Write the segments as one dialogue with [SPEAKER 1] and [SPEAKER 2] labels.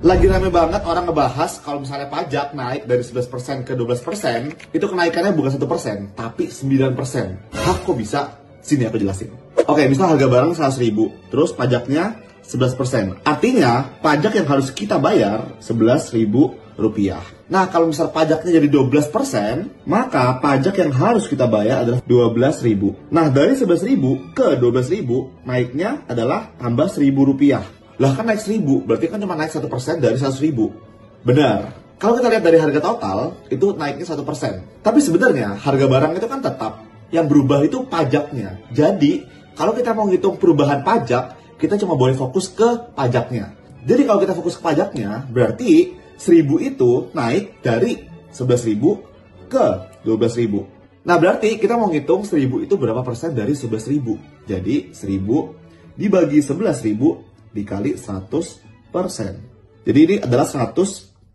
[SPEAKER 1] Lagi rame banget orang ngebahas kalau misalnya pajak naik dari 11% ke 12%, itu kenaikannya bukan 1%, tapi 9%. Hah, kok bisa? Sini aku jelasin. Oke, misal harga barang 100.000, terus pajaknya 11%. Artinya, pajak yang harus kita bayar 11.000 rupiah. Nah, kalau misal pajaknya jadi 12%, maka pajak yang harus kita bayar adalah 12.000. Nah, dari 11.000 ke 12.000, naiknya adalah tambah 1.000 rupiah. Lah kan naik 1.000, berarti kan cuma naik 1% dari 100.000. Benar. Kalau kita lihat dari harga total, itu naiknya 1%. Tapi sebenarnya harga barang itu kan tetap. Yang berubah itu pajaknya. Jadi, kalau kita mau ngitung perubahan pajak, kita cuma boleh fokus ke pajaknya. Jadi kalau kita fokus ke pajaknya, berarti 1.000 itu naik dari 11.000 ke 12.000. Nah, berarti kita mau ngitung 1.000 itu berapa persen dari 11.000. Jadi, 1.000 dibagi 11.000 dikali 100%. Jadi ini adalah 100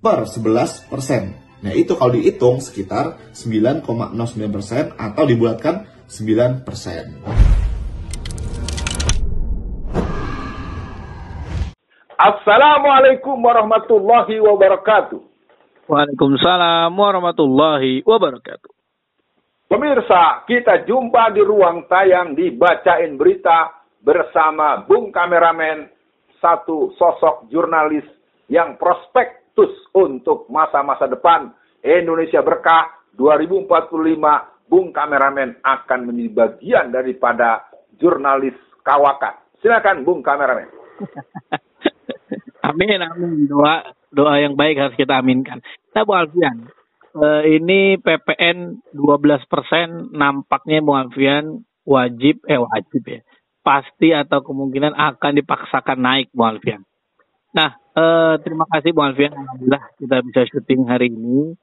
[SPEAKER 1] per 11%. Nah itu kalau dihitung sekitar 9,09% atau dibulatkan 9%.
[SPEAKER 2] Assalamualaikum warahmatullahi wabarakatuh.
[SPEAKER 3] Waalaikumsalam warahmatullahi wabarakatuh.
[SPEAKER 2] Pemirsa, kita jumpa di ruang tayang dibacain berita bersama Bung Kameramen, satu sosok jurnalis yang prospektus untuk masa-masa depan Indonesia Berkah 2045. Bung Kameramen akan menjadi bagian daripada jurnalis kawakan. Silakan Bung Kameramen.
[SPEAKER 3] Amin, amin. Doa yang baik harus kita aminkan. Nah, Bu Alfian, ini PPN 12% nampaknya Bu Alfian wajib ya. Pasti atau kemungkinan akan dipaksakan naik, Bu Alfian. Nah, terima kasih Bu Alfian. Alhamdulillah kita bisa syuting hari ini.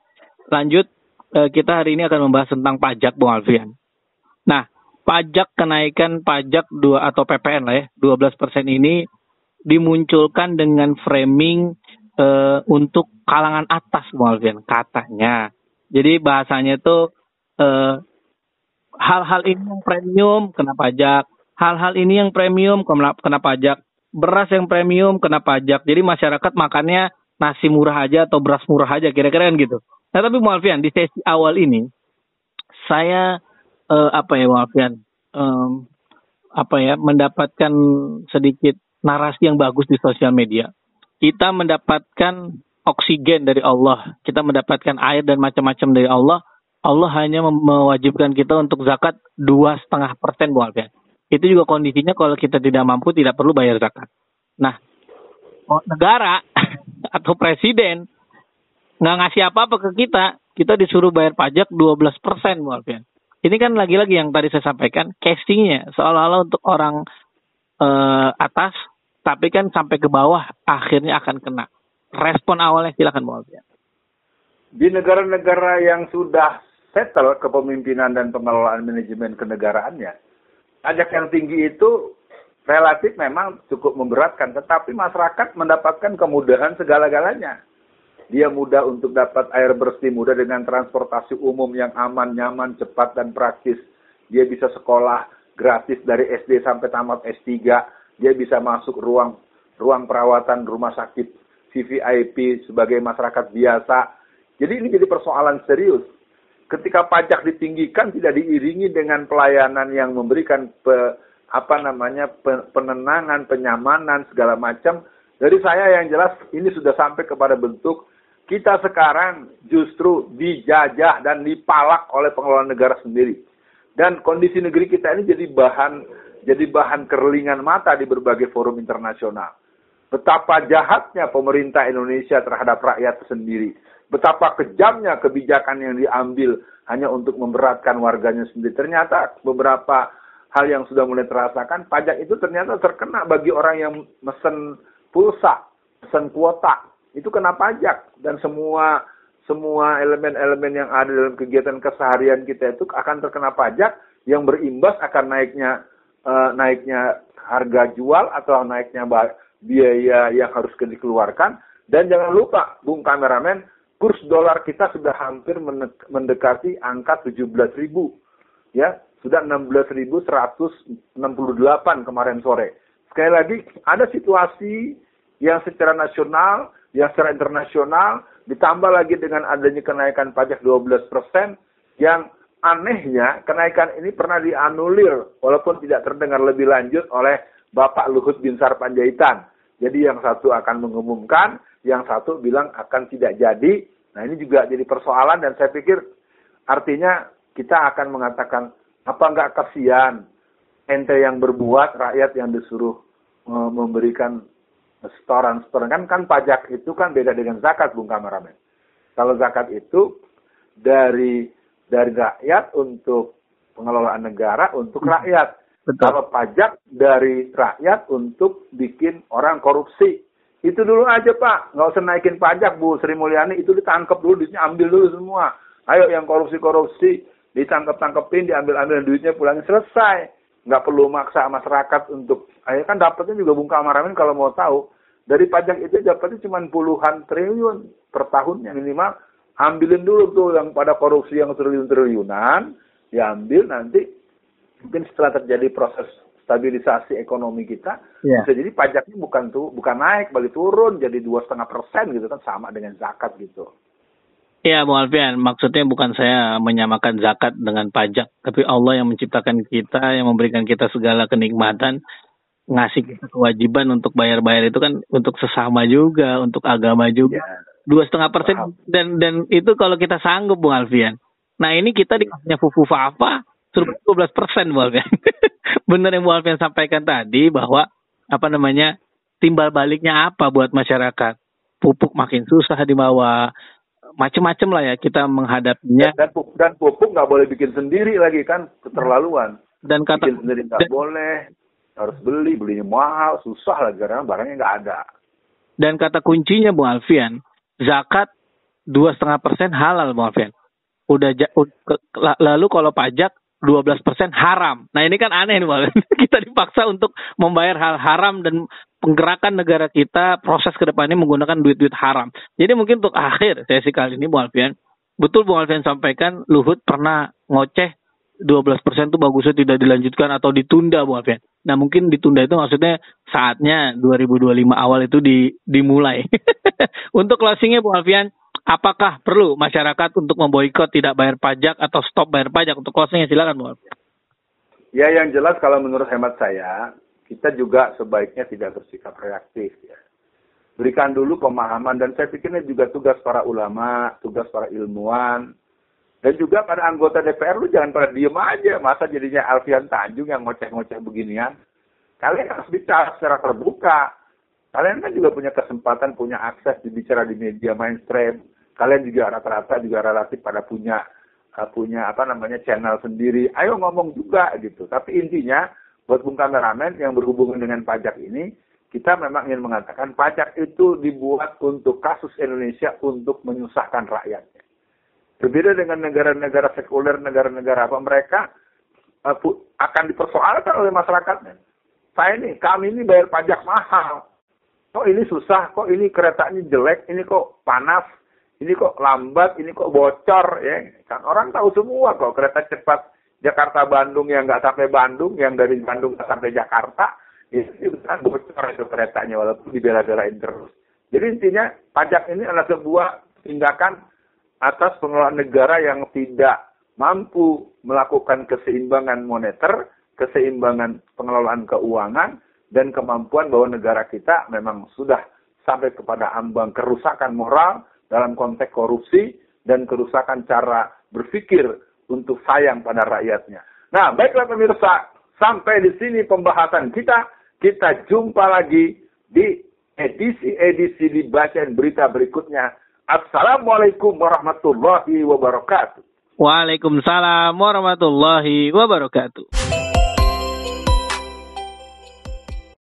[SPEAKER 3] Lanjut, kita hari ini akan membahas tentang pajak, Bu Alfian. Nah, kenaikan pajak atau PPN lah ya, 12% ini dimunculkan dengan framing untuk kalangan atas, Bu Alfian, katanya. Jadi bahasanya itu hal-hal ini yang premium kena pajak. Hal-hal ini yang premium kena pajak. Beras yang premium kena pajak. Jadi masyarakat makannya nasi murah aja atau beras murah aja, kira-kira kan gitu. Nah, tapi Bu Alfian, di sesi awal ini saya Bu Alfian, mendapatkan sedikit narasi yang bagus di sosial media. Kita mendapatkan oksigen dari Allah. Kita mendapatkan air dan macam-macam dari Allah. Allah hanya mewajibkan kita untuk zakat 2,5%, Bu Alfian. Itu juga kondisinya kalau kita tidak mampu tidak perlu bayar zakat. Nah, negara atau presiden nggak ngasih apa-apa ke kita disuruh bayar pajak 12%, Bu Alfian. Ini kan lagi-lagi yang tadi saya sampaikan, casingnya seolah-olah untuk orang atas, tapi kan sampai ke bawah akhirnya akan kena. Respon awalnya silakan, Bu Alfian.
[SPEAKER 2] Di negara-negara yang sudah settle kepemimpinan dan pengelolaan manajemen kenegaraannya, pajak yang tinggi itu relatif memang cukup memberatkan, tetapi masyarakat mendapatkan kemudahan segala-galanya. Dia mudah untuk dapat air bersih, mudah dengan transportasi umum yang aman, nyaman, cepat, dan praktis. Dia bisa sekolah gratis dari SD sampai tamat S3. Dia bisa masuk ruang perawatan rumah sakit VVIP sebagai masyarakat biasa. Jadi ini jadi persoalan serius. Ketika pajak ditinggikan tidak diiringi dengan pelayanan yang memberikan penenangan, penyamanan segala macam. Dari saya yang jelas ini sudah sampai kepada bentuk kita sekarang justru dijajah dan dipalak oleh pengelola negara sendiri. Dan kondisi negeri kita ini jadi bahan kerlingan mata di berbagai forum internasional. Betapa jahatnya pemerintah Indonesia terhadap rakyat sendiri. Betapa kejamnya kebijakan yang diambil hanya untuk memberatkan warganya sendiri. Ternyata beberapa hal yang sudah mulai terasakan, pajak itu ternyata terkena bagi orang yang mesen pulsa, mesen kuota. Itu kena pajak. Dan semua elemen-elemen yang ada dalam kegiatan keseharian kita itu akan terkena pajak yang berimbas akan naiknya harga jual atau naiknya biaya yang harus dikeluarkan. Dan jangan lupa, Bung Kameramen, kurs dolar kita sudah hampir mendekati angka 17.000. Ya, sudah 16.168 kemarin sore. Sekali lagi, ada situasi yang secara nasional yang secara internasional, ditambah lagi dengan adanya kenaikan pajak 12%, yang anehnya kenaikan ini pernah dianulir, walaupun tidak terdengar lebih lanjut oleh Bapak Luhut Binsar Panjaitan. Jadi yang satu akan mengumumkan, yang satu bilang akan tidak jadi. Nah ini juga jadi persoalan, dan saya pikir artinya kita akan mengatakan, apa nggak kasihan ente yang berbuat, rakyat yang disuruh memberikan setoran. Kan pajak itu kan beda dengan zakat, Bung Kameramen. Kalau zakat itu dari rakyat untuk pengelolaan negara untuk rakyat.
[SPEAKER 3] Betul.
[SPEAKER 2] Kalau pajak dari rakyat untuk bikin orang korupsi. Itu dulu aja Pak, nggak usah naikin pajak Bu Sri Mulyani, itu ditangkap dulu, duitnya ambil dulu semua. Ayo yang korupsi ditangkep-tangkepin, diambil duitnya, pulangin, selesai. Nggak perlu maksa masyarakat untuk, ayo kan dapatnya juga Bung Kameramen kalau mau tahu, dari pajak itu dapatnya cuma puluhan triliun per tahunnya minimal. Ambilin dulu tuh yang pada korupsi yang triliun-triliunan, diambil nanti, mungkin setelah terjadi proses stabilisasi ekonomi kita, bisa jadi pajaknya bukan naik, balik turun jadi 2,5% gitu kan, sama dengan zakat gitu.
[SPEAKER 3] Iya, Bung Alfian, maksudnya bukan saya menyamakan zakat dengan pajak, tapi Allah yang menciptakan kita, yang memberikan kita segala kenikmatan, ngasih kita kewajiban untuk bayar-bayar itu kan untuk sesama juga, untuk agama juga. 2,5% dan itu kalau kita sanggup, Bung Alfian. Nah ini kita dikasihnya fufu fafa, suruh 12%, Bung Alfian. Benar yang Bung Alfian sampaikan tadi bahwa timbal baliknya apa buat masyarakat? Pupuk makin susah dibawa. Macam-macam lah ya kita menghadapinya.
[SPEAKER 2] Dan pupuk nggak boleh bikin sendiri lagi kan, keterlaluan.
[SPEAKER 3] Dan
[SPEAKER 2] bikin sendiri nggak boleh, harus belinya mahal, susah lagi karena barangnya nggak ada.
[SPEAKER 3] Dan kata kuncinya Bung Alfian, zakat 2,5% halal Bung Alfian. Lalu kalau pajak 12% haram. Nah ini kan aneh nih Bung Alfian. Kita dipaksa untuk membayar hal haram dan penggerakan negara kita proses ke depannya menggunakan duit-duit haram. Jadi mungkin untuk akhir sesi kali ini Bung Alfian, betul Bung Alfian sampaikan Luhut pernah ngoceh 12% itu bagusnya tidak dilanjutkan atau ditunda Bung Alfian. Nah mungkin ditunda itu maksudnya saatnya 2025 awal itu dimulai. Untuk closingnya Bung Alfian, apakah perlu masyarakat untuk memboikot tidak bayar pajak atau stop bayar pajak? Untuk closingnya silakan Bung Alfian.
[SPEAKER 2] Ya yang jelas kalau menurut hemat saya, kita juga sebaiknya tidak bersikap reaktif ya. Berikan dulu pemahaman, dan saya pikirnya juga tugas para ulama, tugas para ilmuwan, dan juga pada anggota DPR, lu jangan pada diem aja. Masa jadinya Alfian Tanjung yang ngoceh-ngoceh beginian. Kalian harus bicara secara terbuka. Kalian kan juga punya kesempatan, punya akses dibicara di media mainstream. Kalian juga rata-rata juga relatif pada punya channel sendiri. Ayo ngomong juga gitu. Tapi intinya, buat Bung Kameramen yang berhubungan dengan pajak ini, kita memang ingin mengatakan pajak itu dibuat untuk kasus Indonesia untuk menyusahkan rakyatnya. Berbeda dengan negara-negara sekuler, negara-negara apa, mereka akan dipersoalkan oleh masyarakatnya. Kami ini bayar pajak mahal. Kok ini susah, kok ini keretanya jelek, ini kok panas, ini kok lambat, ini kok bocor. Ya. Kan orang tahu semua kok kereta cepat Jakarta-Bandung yang nggak sampai Bandung, yang dari Bandung nggak sampai Jakarta, itu kan bocor itu keretanya, walaupun dibela-belain terus. Jadi intinya, pajak ini adalah sebuah tindakan atas pengelolaan negara yang tidak mampu melakukan keseimbangan moneter, keseimbangan pengelolaan keuangan, dan kemampuan bahwa negara kita memang sudah sampai kepada ambang kerusakan moral dalam konteks korupsi dan kerusakan cara berpikir untuk sayang pada rakyatnya. Nah, baiklah pemirsa, sampai di sini pembahasan kita. Kita jumpa lagi di edisi dibacaan berita berikutnya. Assalamualaikum warahmatullahi wabarakatuh.
[SPEAKER 3] Waalaikumsalam warahmatullahi wabarakatuh.